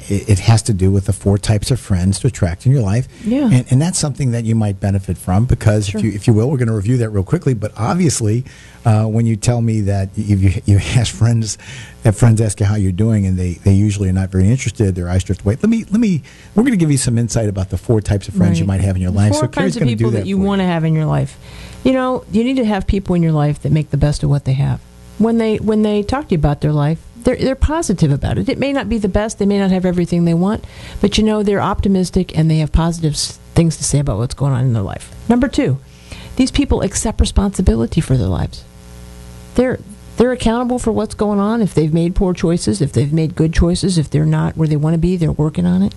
it has to do with the 4 types of friends to attract in your life. Yeah. And that's something that you might benefit from because, Sure. if you will, we're going to review that real quickly. But obviously, when you tell me that you ask friends, have friends ask you how you're doing, and they usually are not very interested, their eyes drift away. We're going to give you some insight about the 4 types of friends you might have in your life. 4 So Carrie's kinds of going to do people that that you for want to have in your life. You know, you need to have people in your life that make the best of what they have. When they talk to you about their life, they're positive about it. It may not be the best, they may not have everything they want, but you know, they're optimistic and they have positive things to say about what's going on in their life. Number 2, these people accept responsibility for their lives. They're accountable for what's going on. If they've made poor choices, if they've made good choices, if they're not where they want to be, they're working on it.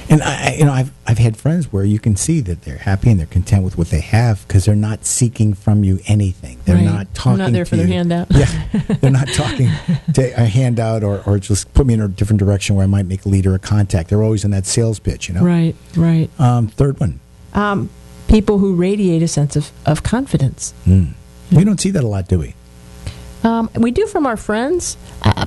And I've had friends where you can see that they're happy and they're content with what they have because they're not seeking from you anything. They're not talking. They're not there for their handout. Yeah, they're not talking to a handout or just put me in a different direction where I might make a lead or a contact. They're always in that sales pitch, you know. Right. Third one. People who radiate a sense of confidence. We don't see that a lot, do we? We do from our friends,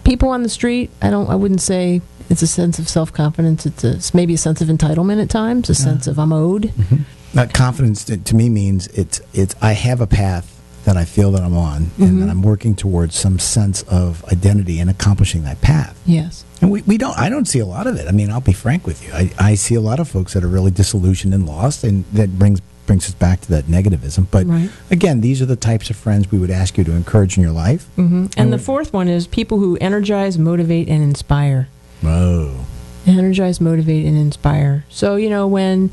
people on the street. I wouldn't say it's a sense of self-confidence. It's maybe a sense of entitlement at times, a sense of I'm owed. Mm-hmm. Confidence to me means it's I have a path that I feel that I'm on, and that I'm working towards some sense of identity and accomplishing that path. Yes. And I don't see a lot of it. I mean, I'll be frank with you. I see a lot of folks that are really disillusioned and lost, and that brings us back to that negativism. But again, these are the types of friends we would ask you to encourage in your life. And the 4th one is people who energize, motivate, and inspire. Oh. Energize, motivate, and inspire. So, you know, when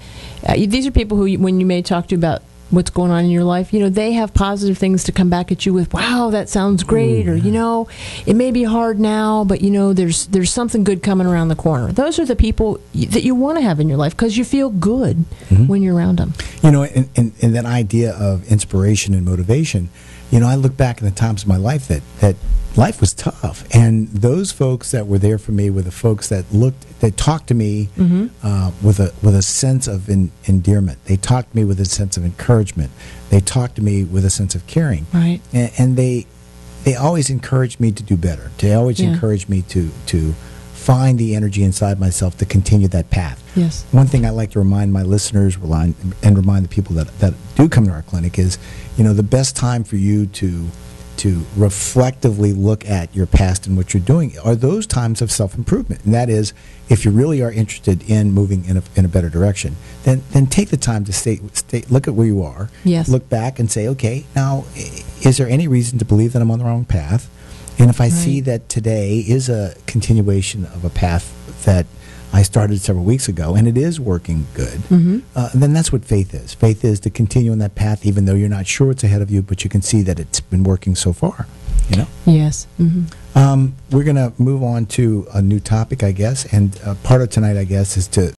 these are people who, when you may talk to about what's going on in your life, you know, they have positive things to come back at you with. Wow, that sounds great. Or, you know, it may be hard now, but, you know, there's something good coming around the corner. Those are the people that you want to have in your life because you feel good when you're around them. You know, and that idea of inspiration and motivation, you know, I look back in the times of my life that life was tough, and those folks that were there for me were the folks that talked to me with a sense of endearment. They talked to me with a sense of encouragement. They talked to me with a sense of caring. Right. And they always encouraged me to do better. They always encouraged me to find the energy inside myself to continue that path. Yes. One thing I like to remind my listeners and remind the people that do come to our clinic is, you know, the best time for you to reflectively look at your past and what you're doing are those times of self-improvement. And that is, if you really are interested in moving in a better direction, then take the time to look at where you are, look back and say, okay, now, is there any reason to believe that I'm on the wrong path? And if I see that today is a continuation of a path that I started several weeks ago, and it is working good, then that's what faith is. Faith is to continue on that path, even though you're not sure what's ahead of you, but you can see that it's been working so far. You know? Yes. We're going to move on to a new topic, I guess, and part of tonight, I guess, is to